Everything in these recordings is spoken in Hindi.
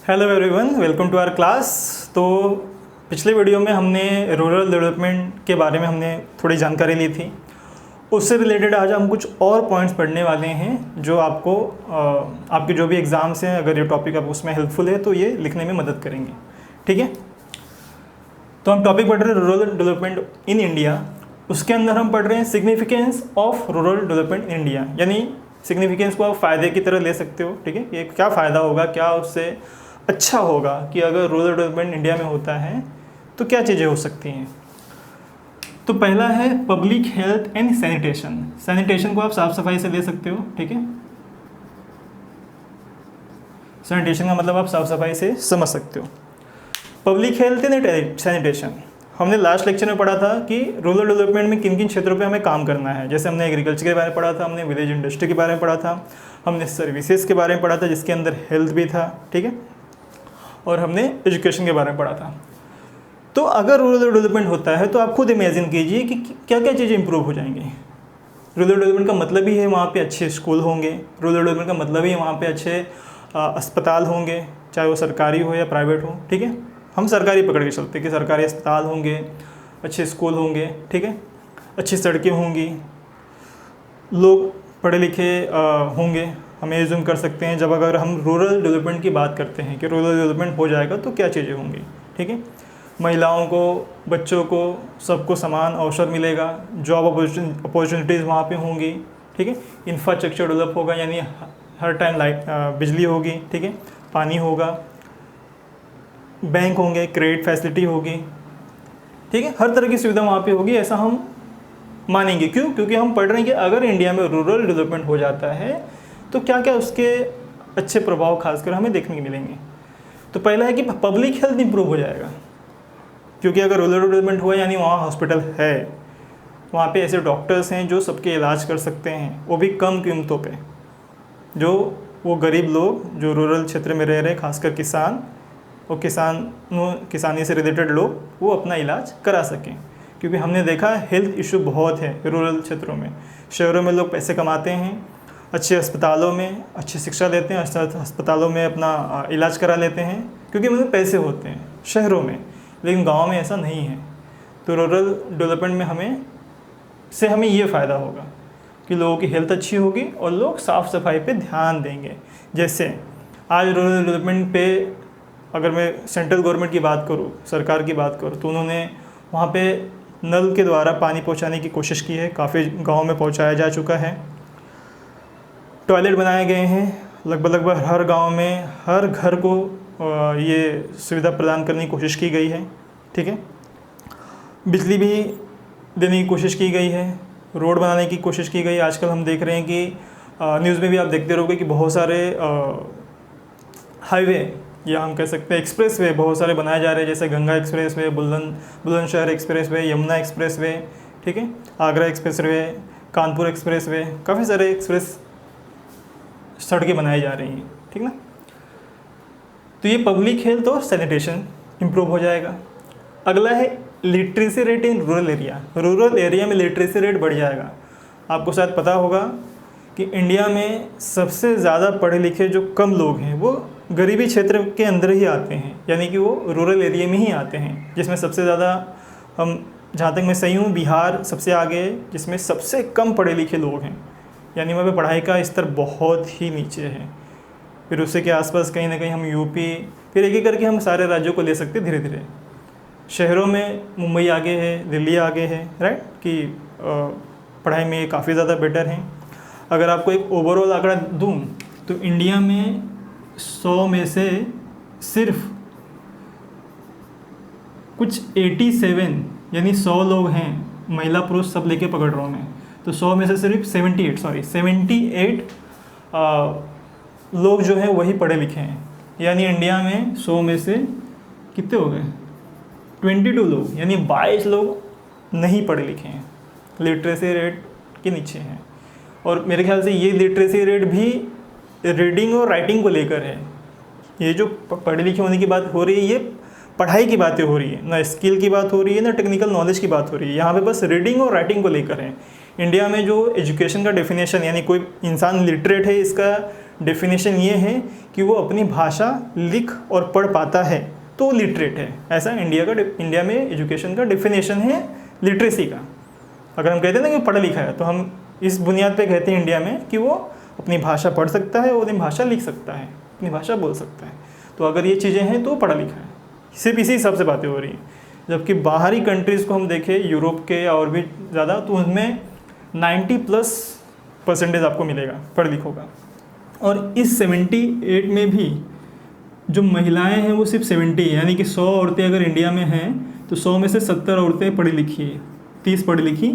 Hello everyone, welcome to our class. तो पिछले वीडियो में हमने रूरल डेवलपमेंट के बारे में हमने थोड़ी जानकारी ली थी। उससे रिलेटेड आज हम कुछ और पॉइंट्स पढ़ने वाले हैं जो आपको आपके जो भी एग्ज़ाम्स हैं, अगर ये टॉपिक आप उसमें हेल्पफुल है तो ये लिखने में मदद करेंगे। ठीक है, तो हम टॉपिक पढ़ रहे हैं रूरल डेवलपमेंट इन इंडिया। उसके अंदर हम पढ़ रहे हैं significance of rural development in India, यानी सिग्निफिकेंस को आप फ़ायदे की तरह ले सकते हो। ठीक है, ये क्या फ़ायदा होगा, क्या उससे अच्छा होगा कि अगर रूरल डेवलपमेंट इंडिया में होता है तो क्या चीज़ें हो सकती हैं। तो पहला है public health and sanitation. Sanitation को आप साफ सफाई से ले सकते हो। ठीक है, सैनिटेशन का मतलब आप साफ सफाई से समझ सकते हो। पब्लिक हेल्थ एंड सैनिटेशन हमने लास्ट लेक्चर में पढ़ा था कि रूरल डेवलपमेंट में किन किन क्षेत्रों पे हमें काम करना है। जैसे हमने एग्रीकल्चर के बारे में पढ़ा था, हमने विलेज इंडस्ट्री के बारे में पढ़ा था, हमने सर्विसेज के बारे में पढ़ा था जिसके अंदर हेल्थ भी था। ठीक है, और हमने एजुकेशन के बारे में पढ़ा था। तो अगर रूरल डेवलपमेंट होता है तो आप खुद इमेजिन कीजिए कि क्या क्या चीज़ें इंप्रूव हो जाएंगी। रूरल डेवलपमेंट का मतलब ही है वहाँ पे अच्छे स्कूल होंगे। रूरल डेवलपमेंट का मतलब ही है वहाँ पे अच्छे अस्पताल होंगे, चाहे वो सरकारी हो या प्राइवेट हो। ठीक है, हम सरकारी पकड़ के चलते कि सरकारी अस्पताल होंगे, अच्छे स्कूल होंगे। ठीक है, अच्छी सड़कें होंगी, लोग पढ़े लिखे होंगे। हम एज्यूम कर सकते हैं जब अगर हम रूरल डेवलपमेंट की बात करते हैं कि रूरल डेवलपमेंट हो जाएगा तो क्या चीज़ें होंगी। ठीक है, महिलाओं को, बच्चों को, सबको समान अवसर मिलेगा, जॉब अपॉर्चुनिटीज़ वहाँ पे होंगी। ठीक है, इंफ्रास्ट्रक्चर डेवलप होगा, यानी हर टाइम लाइट बिजली होगी। ठीक है, पानी होगा, बैंक होंगे, क्रेडिट फैसिलिटी होगी। ठीक है, हर तरह की सुविधा वहाँ पे होगी, ऐसा हम मानेंगे। क्यों? क्योंकि हम पढ़ रहे हैं कि अगर इंडिया में रूरल डेवलपमेंट हो जाता है तो क्या क्या उसके अच्छे प्रभाव खासकर हमें देखने को मिलेंगे। तो पहला है कि पब्लिक हेल्थ इंप्रूव हो जाएगा, क्योंकि अगर रूरल डेवलपमेंट हुआ यानी वहाँ हॉस्पिटल है, वहाँ पे ऐसे डॉक्टर्स हैं जो सबके इलाज कर सकते हैं, वो भी कम कीमतों पे, जो वो गरीब लोग जो रूरल क्षेत्र में रह रहे, खासकर किसान और किसानी से रिलेटेड लोग, वो अपना इलाज करा सकें। क्योंकि हमने देखा हेल्थ इशू बहुत है रूरल क्षेत्रों में। शहरों में लोग पैसे कमाते हैं, अच्छे अस्पतालों में अच्छी शिक्षा लेते हैं, अच्छे अस्पतालों में अपना इलाज करा लेते हैं क्योंकि उनमें पैसे होते हैं शहरों में, लेकिन गांव में ऐसा नहीं है। तो रूरल डेवलपमेंट में हमें ये फ़ायदा होगा कि लोगों की हेल्थ अच्छी होगी और लोग साफ़ सफाई पे ध्यान देंगे। जैसे आज रूरल डेवलपमेंट पे अगर मैं सेंट्रल गवर्नमेंट की बात करूँ, सरकार की बात करूँ, तो उन्होंने वहाँ पे नल के द्वारा पानी पहुँचाने की कोशिश की है, काफ़ी गाँव में पहुँचाया जा चुका है। टॉयलेट बनाए गए हैं लगभग हर गांव में, हर घर को ये सुविधा प्रदान करने की कोशिश की गई है। ठीक है, बिजली भी देने की कोशिश की गई है, रोड बनाने की कोशिश की गई। आजकल हम देख रहे हैं कि न्यूज़ में भी आप देखते रहोगे कि बहुत सारे हाईवे या हम कह सकते हैं एक्सप्रेस वे बहुत सारे बनाए जा रहे हैं, जैसे Ganga express way, Bulandshahr express way, Yamuna express way, ठीक है, Agra express way, Kanpur express way, काफ़ी सारे एक्सप्रेस सड़कें बनाई जा रही हैं। ठीक ना, तो ये पब्लिक हेल्थ और सैनिटेशन इम्प्रूव हो जाएगा। अगला है literacy rate in rural area. Rural area में लिटरेसी रेट बढ़ जाएगा। आपको शायद पता होगा कि इंडिया में सबसे ज़्यादा पढ़े लिखे जो कम लोग हैं वो गरीबी क्षेत्र के अंदर ही आते हैं, यानी कि वो रूरल एरिया में ही आते हैं, जिसमें सबसे ज़्यादा, हम जहाँ तक मैं सही हूँ, बिहार सबसे आगे है जिसमें सबसे कम पढ़े लिखे लोग हैं, यानी वहाँ पे पढ़ाई का स्तर बहुत ही नीचे है। फिर उससे के आसपास कहीं ना कहीं हम यूपी, फिर एक एक करके हम सारे राज्यों को ले सकते धीरे धीरे। शहरों में मुंबई आगे है, दिल्ली आगे है, राइट, कि पढ़ाई में काफ़ी ज़्यादा बेटर हैं। अगर आपको एक ओवरऑल आंकड़ा दूँ तो इंडिया में 100 में से सिर्फ कुछ 87, यानी 100 लोग हैं, महिला पुरुष सब लेके पकड़ रहा हूँ मैं, तो 100 में से सिर्फ 78 लोग जो हैं वही पढ़े लिखे हैं। यानी इंडिया में 100 में से कितने हो गए, 22 लोग, यानी 22 लोग नहीं पढ़े लिखे हैं, लिटरेसी रेट के नीचे हैं। और मेरे ख्याल से ये लिटरेसी रेट भी रीडिंग और राइटिंग को लेकर है। ये जो पढ़े लिखे होने की बात हो रही है, ये पढ़ाई की बातें हो रही है, ना स्किल की बात हो रही है, ना टेक्निकल नॉलेज की बात हो रही है। यहाँ पे बस रीडिंग और राइटिंग को लेकर है। इंडिया में जो एजुकेशन का डेफिनेशन, यानी कोई इंसान लिटरेट है, इसका डेफिनेशन ये है कि वो अपनी भाषा लिख और पढ़ पाता है तो वो लिटरेट है। ऐसा इंडिया में एजुकेशन का डेफिनेशन है लिटरेसी का। अगर हम कहते हैं ना कि वो पढ़ा लिखा है, तो हम इस बुनियाद पे कहते हैं इंडिया में कि वो अपनी भाषा पढ़ सकता है और अपनी भाषा लिख सकता है, अपनी भाषा बोल सकता है। तो अगर ये चीज़ें हैं तो पढ़ा लिखा है, सिर्फ इसी हिसाब से बातें हो रही हैं। जबकि बाहरी कंट्रीज़ को हम देखें, यूरोप के या और भी ज़्यादा, तो उनमें 90+% आपको मिलेगा पढ़ लिखों का। और इस 78 में भी जो महिलाएं हैं वो सिर्फ 70, यानी कि 100 औरतें अगर इंडिया में हैं तो 100 में से 70 औरतें पढ़ी लिखी है, 30 पढ़ी लिखी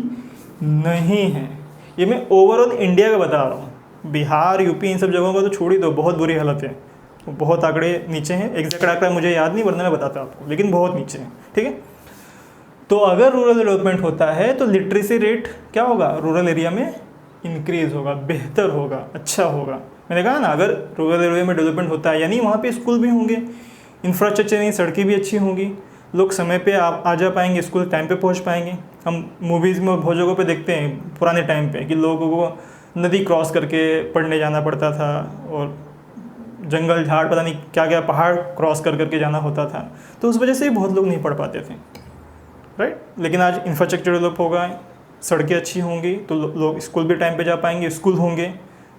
नहीं है। ये मैं ओवरऑल इंडिया का बता रहा हूँ। बिहार, यूपी, इन सब जगहों का तो छोड़ ही दो, बहुत बुरी हालत है, बहुत आंकड़े नीचे हैं। एग्जैक्ट आंकड़ा मुझे याद नहीं, वरना मैं बताता आपको, लेकिन बहुत नीचे हैं। ठीक है, तो अगर रूरल डेवलपमेंट होता है तो लिटरेसी रेट क्या होगा, रूरल एरिया में इंक्रीज होगा, बेहतर होगा, अच्छा होगा। मैंने कहा ना, अगर रूरल एरिया में डेवलपमेंट होता है यानी वहाँ पे स्कूल भी होंगे, इंफ्रास्ट्रक्चर यानी सड़कें भी अच्छी होंगी, लोग समय पे आ जा पाएंगे, स्कूल टाइम पे पहुँच पाएंगे। हम मूवीज़ में बहुत जगहों पे देखते हैं पुराने टाइम पे कि लोगों को नदी क्रॉस करके पढ़ने जाना पड़ता था, और जंगल झाड़ पता नहीं क्या क्या पहाड़ क्रॉस कर करके जाना होता था। तो उस वजह से बहुत लोग नहीं पढ़ पाते थे, राइट। लेकिन आज इंफ्रास्ट्रक्चर डेवलप होगा, सड़कें अच्छी होंगी, तो लोग स्कूल भी टाइम पे जा पाएंगे, स्कूल होंगे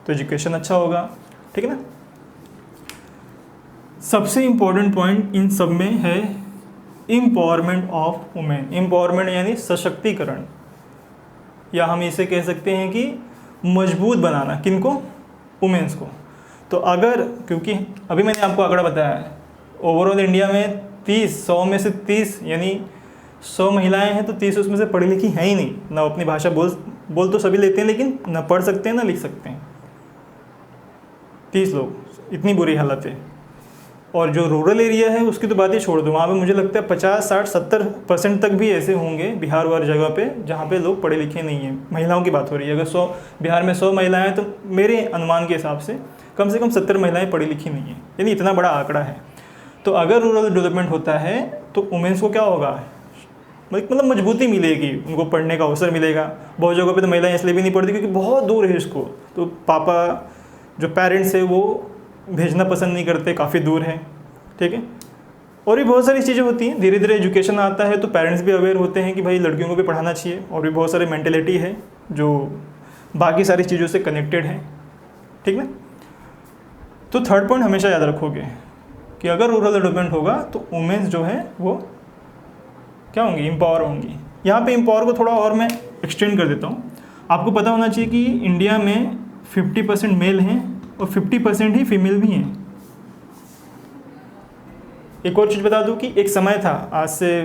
तो एजुकेशन अच्छा होगा। ठीक है ना। सबसे इम्पोर्टेंट पॉइंट इन सब में है एम्पावरमेंट ऑफ वुमेन। एम्पावरमेंट यानी सशक्तिकरण, या हम इसे कह सकते हैं कि मजबूत बनाना। किनको? वुमेन्स को। तो अगर, क्योंकि अभी मैंने आपको आंकड़ा बताया है, ओवरऑल इंडिया में 100 में से 30 यानी 100 महिलाएं हैं तो 30 उसमें से पढ़ी लिखी है ही नहीं, ना अपनी भाषा बोल तो सभी लेते हैं, लेकिन ना पढ़ सकते हैं ना लिख सकते हैं। 30 लोग, इतनी बुरी हालत है। और जो रूरल एरिया है उसकी तो बात ही छोड़ दो, वहाँ पे मुझे लगता है 50, 60, 70% तक भी ऐसे होंगे बिहार वाली जगह पे जहाँ पे लोग पढ़े लिखे नहीं हैं। महिलाओं की बात हो रही है, अगर 100 बिहार में 100 महिलाएं हैं तो मेरे अनुमान के हिसाब से कम 70 महिलाएं पढ़ी लिखी नहीं हैं, यानी इतना बड़ा आंकड़ा है। तो अगर रूरल डेवलपमेंट होता है तो वुमेन्स को क्या होगा, मतलब मजबूती मिलेगी, उनको पढ़ने का अवसर मिलेगा। बहुत जगहों पे तो महिलाएं इसलिए भी नहीं पढ़ती क्योंकि बहुत दूर है स्कूल, तो पापा जो पेरेंट्स है वो भेजना पसंद नहीं करते, काफ़ी दूर है। ठीक है, और भी बहुत सारी चीज़ें होती हैं। धीरे धीरे एजुकेशन आता है तो पेरेंट्स भी अवेयर होते हैं कि भाई लड़कियों को भी पढ़ाना चाहिए, और भी बहुत सारी मेंटेलिटी है जो बाकी सारी चीज़ों से कनेक्टेड है। ठीक है, तो थर्ड पॉइंट हमेशा याद रखोगे कि अगर रूरल डेवलपमेंट होगा तो वुमेन्स जो है वो क्या होंगी, एम्पावर होंगी। यहाँ पे एम्पावर को थोड़ा और मैं एक्सटेंड कर देता हूँ। आपको पता होना चाहिए कि इंडिया में 50% मेल हैं और 50% ही फीमेल भी हैं। एक और चीज़ बता दूँ कि एक समय था, आज से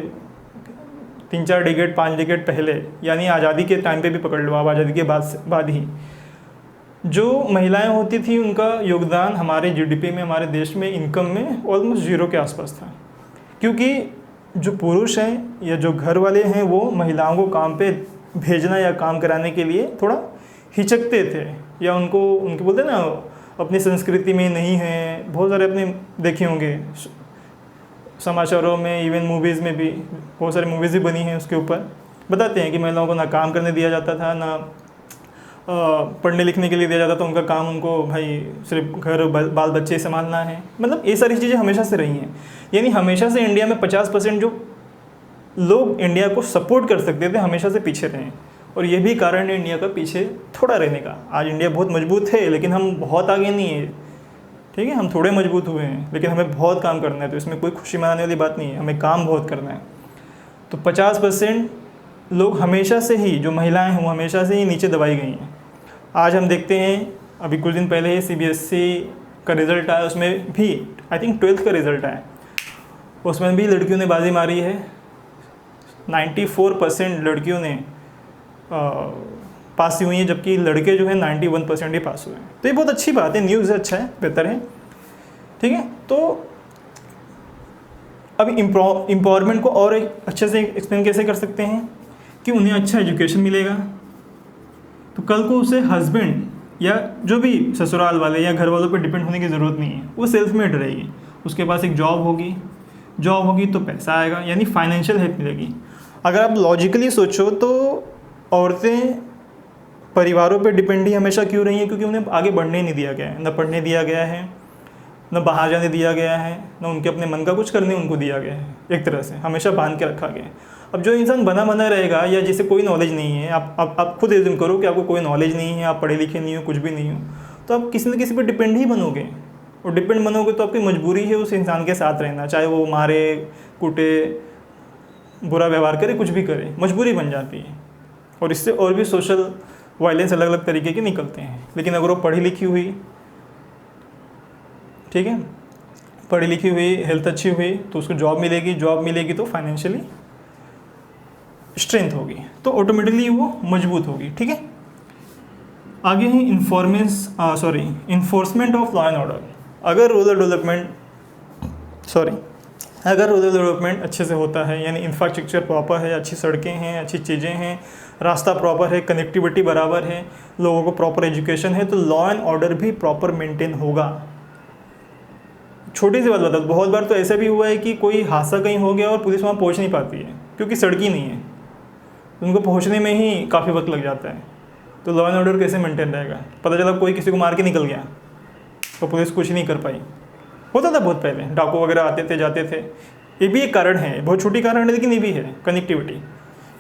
3-4 डिकेड 5 डिकेड पहले, यानी आज़ादी के टाइम पे भी पकड़ लो, अब आज़ादी के बाद ही जो महिलाएं होती थी उनका योगदान हमारे जीडीपी में, हमारे देश में इनकम में ऑलमोस्ट 0 के आसपास था। क्योंकि जो पुरुष हैं या जो घर वाले हैं वो महिलाओं को काम पे भेजना या काम कराने के लिए थोड़ा हिचकते थे, या उनके बोलते हैं ना अपनी संस्कृति में नहीं है। बहुत सारे अपने देखे होंगे समाचारों में, इवन मूवीज़ में भी बहुत सारी मूवीज़ भी बनी हैं उसके ऊपर, बताते हैं कि महिलाओं को ना काम करने दिया जाता था, ना पढ़ने लिखने के लिए दिया जाता था। उनका काम, उनको भाई सिर्फ घर बाल बच्चे संभालना है। मतलब ये सारी चीज़ें हमेशा से रही हैं। यानी हमेशा से इंडिया में 50% जो लोग इंडिया को सपोर्ट कर सकते थे हमेशा से पीछे रहे हैं, और ये भी कारण है इंडिया का पीछे थोड़ा रहने का। आज इंडिया बहुत मजबूत है लेकिन हम बहुत आगे नहीं है। ठीक है, हम थोड़े मजबूत हुए हैं लेकिन हमें बहुत काम करना है, तो इसमें कोई खुशी मनाने वाली बात नहीं है, हमें काम बहुत करना है। तो 50% लोग हमेशा से ही, जो महिलाएं हैं वो हमेशा से ही नीचे दबाई गई हैं। आज हम देखते हैं, अभी कुछ दिन पहले ही CBSE का रिज़ल्ट आया, उसमें भी आई थिंक 12th का रिज़ल्ट आया, उसमें भी लड़कियों ने बाजी मारी है। 94% लड़कियों ने पास हुई हैं, जबकि लड़के जो है 91% ही पास हुए हैं। तो ये बहुत अच्छी बात है, न्यूज़ है, अच्छा है, बेहतर है। ठीक है, तो अब एम्पावरमेंट को और एक अच्छे से एक्सप्लेन कैसे कर सकते हैं कि उन्हें अच्छा एजुकेशन मिलेगा तो कल को उसे हस्बैंड या जो भी ससुराल वाले या घर वालों पर डिपेंड होने की ज़रूरत नहीं है, वो सेल्फ मेड रहेगी। उसके पास एक जॉब होगी तो पैसा आएगा, यानी फाइनेंशियल हेल्प मिलेगी। अगर आप लॉजिकली सोचो तो औरतें परिवारों पे डिपेंड ही हमेशा क्यों रही है? क्योंकि उन्हें आगे बढ़ने नहीं दिया गया है, न पढ़ने दिया गया है, न बाहर जाने दिया गया है, न उनके अपने मन का कुछ करने उनको दिया गया है। एक तरह से हमेशा बांध के रखा गया है। अब जो इंसान बना बना रहेगा या जिसे कोई नॉलेज नहीं है, आप खुद एज्यूम करो कि आपको कोई नॉलेज नहीं है, आप पढ़े लिखे नहीं हो, कुछ भी नहीं हो, तो आप किसी न किसी पर डिपेंड ही बनोगे। और डिपेंड बनोगे तो आपकी मजबूरी है उस इंसान के साथ रहना, चाहे वो मारे कूटे, बुरा व्यवहार करे, कुछ भी करे, मजबूरी बन जाती है। और इससे और भी सोशल वायलेंस अलग अलग तरीके के निकलते हैं। लेकिन अगर वो पढ़ी लिखी हुई, ठीक है, पढ़ी लिखी हुई, हेल्थ अच्छी हुई, तो उसको जॉब मिलेगी तो फाइनेंशियली स्ट्रेंथ होगी, तो ऑटोमेटिकली वो मजबूत होगी। ठीक है, आगे है enforcement of law and order. अगर रूरल डेवलपमेंट अच्छे से होता है, यानी इंफ्रास्ट्रक्चर प्रॉपर है, अच्छी सड़कें हैं, अच्छी चीज़ें हैं, रास्ता प्रॉपर है, कनेक्टिविटी बराबर है, लोगों को प्रॉपर एजुकेशन है, तो लॉ एंड ऑर्डर भी प्रॉपर मेंटेन होगा। छोटी सी बात बता, बहुत बार तो ऐसा भी हुआ है कि कोई हादसा कहीं हो गया और पुलिस वहाँ पहुँच नहीं पाती है क्योंकि सड़क ही नहीं है, उनको पहुँचने में ही काफ़ी वक्त लग जाता है। तो लॉ एंड ऑर्डर कैसे मेंटेन रहेगा? पता चला कोई किसी को मार के निकल गया तो पुलिस कुछ नहीं कर पाई। होता था बहुत पहले, डाकू वगैरह आते थे जाते थे। ये भी एक कारण है, बहुत छोटी कारण है लेकिन ये भी है, कनेक्टिविटी।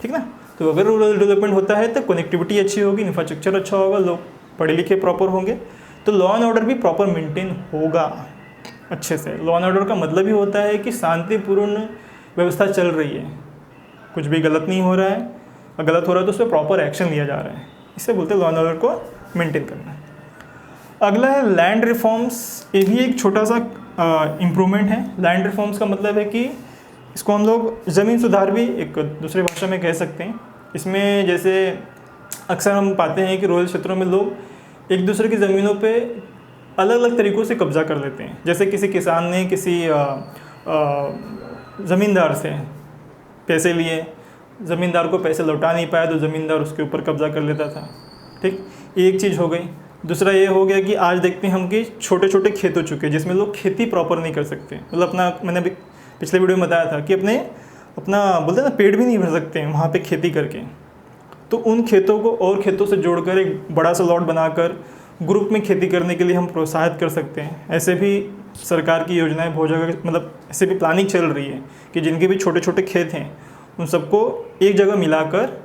ठीक ना? तो अगर रूरल डेवलपमेंट होता है तो कनेक्टिविटी अच्छी होगी, इंफ्रास्ट्रक्चर अच्छा होगा, लोग पढ़े लिखे प्रॉपर होंगे, तो लॉ एंड ऑर्डर भी प्रॉपर मेंटेन होगा अच्छे से। लॉ एंड ऑर्डर का मतलब ही होता है कि शांतिपूर्ण व्यवस्था चल रही है, कुछ भी गलत नहीं हो रहा है, अगर गलत हो रहा है तो उस पर प्रॉपर एक्शन लिया जा रहा है। इसे बोलते हैं लॉ एंड ऑर्डर को मेंटेन करना। अगला है लैंड रिफॉर्म्स। ये भी एक छोटा सा इम्प्रूवमेंट है। लैंड रिफॉर्म्स का मतलब है कि इसको हम लोग ज़मीन सुधार भी एक दूसरे भाषा में कह सकते हैं। इसमें जैसे अक्सर हम पाते हैं कि रूरल क्षेत्रों में लोग एक दूसरे की ज़मीनों पे अलग अलग तरीक़ों से कब्ज़ा कर लेते हैं। जैसे किसी किसान ने किसी ज़मींदार से पैसे लिए, ज़मींदार को पैसे लौटा नहीं पाया तो ज़मींदार उसके ऊपर कब्ज़ा कर लेता था। ठीक, एक चीज़ हो गई। दूसरा ये हो गया कि आज देखते हैं हम कि छोटे छोटे खेत हो चुके हैं जिसमें लोग खेती प्रॉपर नहीं कर सकते। मतलब मैंने अभी पिछले वीडियो में बताया था कि अपना बोलते हैं ना, पेट भी नहीं भर सकते हैं वहाँ पे खेती करके। तो उन खेतों को और खेतों से जोड़कर एक बड़ा सा लॉट बनाकर ग्रुप में खेती करने के लिए हम प्रोत्साहित कर सकते हैं। ऐसे भी सरकार की योजनाएं बहुत जगह, मतलब ऐसे भी प्लानिंग चल रही है कि जिनके भी छोटे छोटे खेत हैं उन सबको एक जगह मिलाकर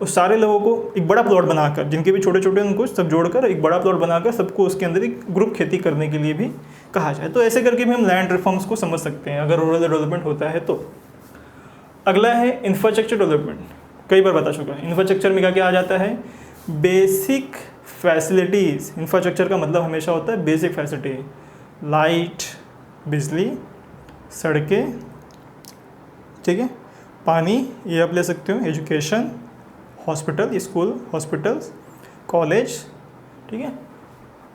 उस सारे लोगों को एक बड़ा प्लॉट बनाकर, जिनके भी छोटे छोटे उनको सब जोड़कर एक बड़ा प्लॉट बनाकर सबको उसके अंदर एक ग्रुप खेती करने के लिए भी कहा जाए। तो ऐसे करके भी हम लैंड रिफॉर्म्स को समझ सकते हैं अगर रूरल डेवलपमेंट होता है तो। अगला है इंफ्रास्ट्रक्चर डेवलपमेंट। कई बार बता चुका है, इंफ्रास्ट्रक्चर में क्या क्या आ जाता है? Basic facilities. इंफ्रास्ट्रक्चर का मतलब हमेशा होता है बेसिक फैसिलिटी, लाइट, बिजली, सड़कें, ठीक है, पानी, ये आप ले सकते हो, education, hospital, school, hospitals, college, ठीक है,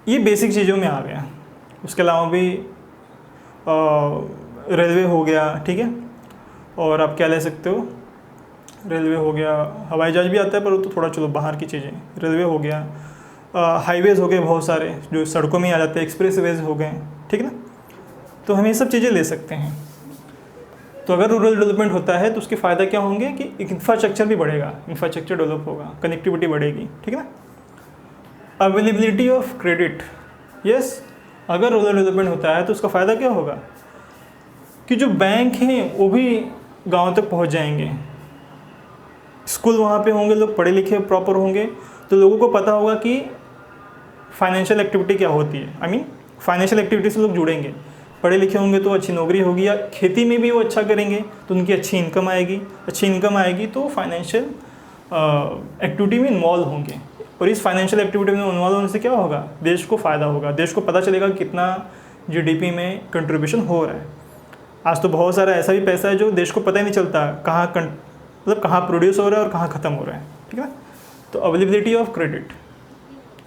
ये बेसिक चीज़ों में आ गया। उसके अलावा भी रेलवे हो गया, ठीक है, और आप क्या ले सकते हो, रेलवे हो गया, हवाई जहाज भी आता है पर वो तो थोड़ा चलो बाहर की चीज़ें। रेलवे हो गया, हाईवेज़ हो गए बहुत सारे जो सड़कों में ही आ जाते हैं, एक्सप्रेसवेज हो गए, ठीक है ना। तो हम ये सब चीज़ें ले सकते हैं। तो अगर रूरल डेवलपमेंट होता है तो उसके फ़ायदा क्या होंगे कि इंफ्रास्ट्रक्चर भी बढ़ेगा, इंफ्रास्ट्रक्चर डेवलप होगा, कनेक्टिविटी बढ़ेगी, ठीक है ना। अवेलेबिलिटी ऑफ क्रेडिट, यस, अगर रूरल डेवलपमेंट होता है तो उसका फ़ायदा क्या होगा कि जो बैंक हैं वो भी गाँव तक पहुँच जाएंगे, स्कूल वहाँ पे होंगे, लोग पढ़े लिखे प्रॉपर होंगे, तो लोगों को पता होगा कि फाइनेंशियल एक्टिविटी क्या होती है। फाइनेंशियल एक्टिविटी से लोग जुड़ेंगे, पढ़े लिखे होंगे तो अच्छी नौकरी होगी, या खेती में भी वो अच्छा करेंगे तो उनकी अच्छी इनकम आएगी, तो फाइनेंशियल एक्टिविटी में इन्वॉल्व होंगे। और इस फाइनेंशियल एक्टिविटी में इन्वॉल्व होने से क्या होगा? देश को फ़ायदा होगा, देश को पता चलेगा कितना जीडीपी में कंट्रीब्यूशन हो रहा है। आज तो बहुत सारा ऐसा भी पैसा है जो देश को पता ही नहीं चलता कहाँ प्रोड्यूस हो रहा है और कहाँ ख़त्म हो रहा है, ठीक है ना। तो अवेलेबिलिटी ऑफ क्रेडिट,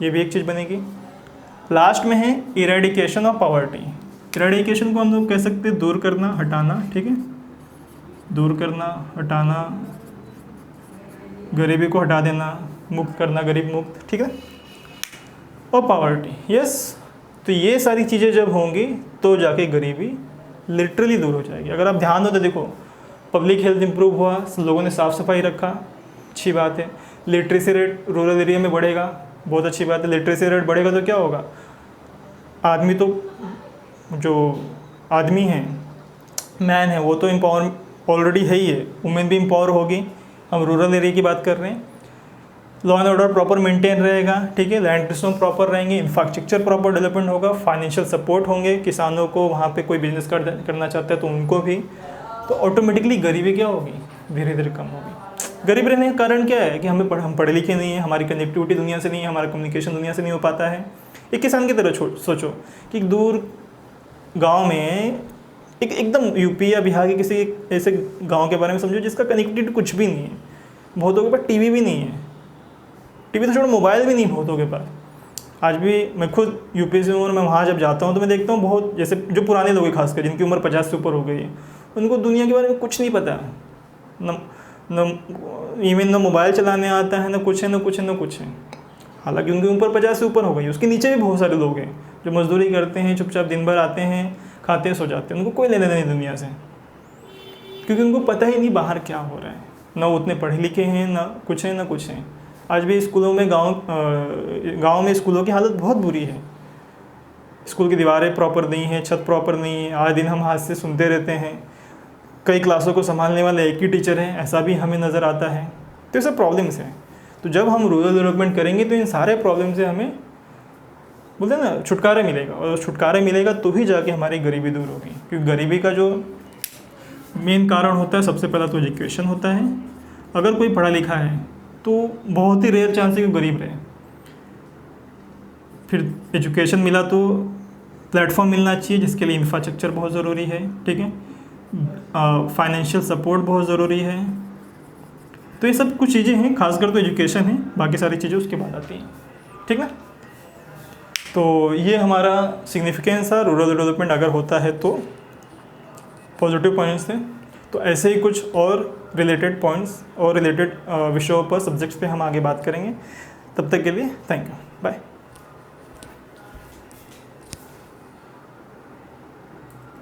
ये भी एक चीज़ बनेगी। लास्ट में है इरेडिकेशन ऑफ पॉवर्टी। इरेडिकेशन को हम लोग कह सकते हैं दूर करना, हटाना, ठीक है, दूर करना, हटाना, गरीबी को हटा देना, मुक्त करना, गरीब मुक्त, ठीक है। और पॉवर्टी, यस, तो ये सारी चीज़ें जब होंगी तो जाके गरीबी लिटरली दूर हो जाएगी। अगर आप ध्यान दो तो देखो, पब्लिक हेल्थ इंप्रूव हुआ, लोगों ने साफ़ सफाई रखा, अच्छी बात है, लिटरेसी रेट रूरल एरिया में बढ़ेगा, बहुत अच्छी बात है। लिटरेसी रेट बढ़ेगा तो क्या होगा, आदमी तो जो आदमी है, मैन है, वो तो एम्पावर ऑलरेडी है ही है, वुमेन भी एम्पावर होगी। हम रूरल एरिया की बात कर रहे हैं। Law and order proper maintain रहेगा, ठीक है, लैंड रिसोर्स प्रॉपर रहेंगे, इंफ्रास्ट्रक्चर प्रॉपर डेवलपमेंट होगा, फाइनेंशियल सपोर्ट होंगे, किसानों को वहाँ पे कोई बिजनेस करना चाहता है तो उनको भी, तो ऑटोमेटिकली गरीबी क्या होगी, धीरे धीरे कम होगी। गरीब रहने का कारण क्या है कि हम पढ़े लिखे नहीं हैं, हमारी कनेक्टिविटी दुनिया से नहीं है, हमारा कम्युनिकेशन दुनिया से नहीं हो पाता है। एक किसान की तरह सोचो कि दूर गाँव में एकदम यूपी या बिहार के किसी ऐसे गांव के बारे में समझो जिसका कनेक्टिविटी कुछ भी नहीं है, बहुतों के पास टीवी भी नहीं है, टीवी तो छोड़ो मोबाइल भी नहीं बहुतों के पास। आज भी मैं खुद यूपी से हूँ और मैं वहाँ जब जाता हूँ तो मैं देखता हूँ बहुत, जैसे जो पुराने लोग हैं खासकर जिनकी उम्र 50 से ऊपर हो गई है, उनको दुनिया के बारे में कुछ नहीं पता, न मोबाइल चलाने आता है, न कुछ है। हालांकि उनकी उम्र 50 से ऊपर हो गई, उसके नीचे भी बहुत सारे लोग हैं जो मजदूरी करते हैं, चुपचाप दिन भर आते हैं, खाते हैं, सो जाते हैं, उनको कोई लेना नहीं दुनिया से, क्योंकि उनको पता ही नहीं बाहर क्या हो रहा है। ना वो उतने पढ़े लिखे हैं, ना कुछ है। आज भी स्कूलों में गांव में स्कूलों की हालत बहुत बुरी है। स्कूल की दीवारें प्रॉपर नहीं है, छत प्रॉपर नहीं है, आए दिन हम हाथ से सुनते रहते हैं। कई क्लासों को संभालने वाले एक ही टीचर है, ऐसा भी हमें नज़र आता है। तो ये सब प्रॉब्लम्स हैं। तो जब हम रूरल डेवलपमेंट करेंगे तो इन सारे प्रॉब्लम से हमें बोलते हैं ना छुटकारा मिलेगा, और छुटकारा मिलेगा तो ही जाके हमारी गरीबी दूर होगी। क्योंकि गरीबी का जो मेन कारण होता है, सबसे पहला तो एजुकेशन होता है। अगर कोई पढ़ा लिखा है तो बहुत ही रेयर चांस है कि गरीब रहे। फिर एजुकेशन मिला तो प्लेटफॉर्म मिलना चाहिए, जिसके लिए इंफ्रास्ट्रक्चर बहुत ज़रूरी है, ठीक है, फाइनेंशियल सपोर्ट बहुत ज़रूरी है। तो ये सब कुछ चीज़ें हैं, खासकर तो एजुकेशन है, बाकी सारी चीज़ें उसके बाद आती हैं, ठीक ना। तो ये हमारा सिग्निफिकेंस है रूरल डेवलपमेंट अगर होता है तो, पॉजिटिव पॉइंट्स थे। तो ऐसे ही कुछ और रिलेटेड पॉइंट्स और रिलेटेड विषयों पर, सब्जेक्ट्स पे हम आगे बात करेंगे। तब तक के लिए थैंक यू, बाय।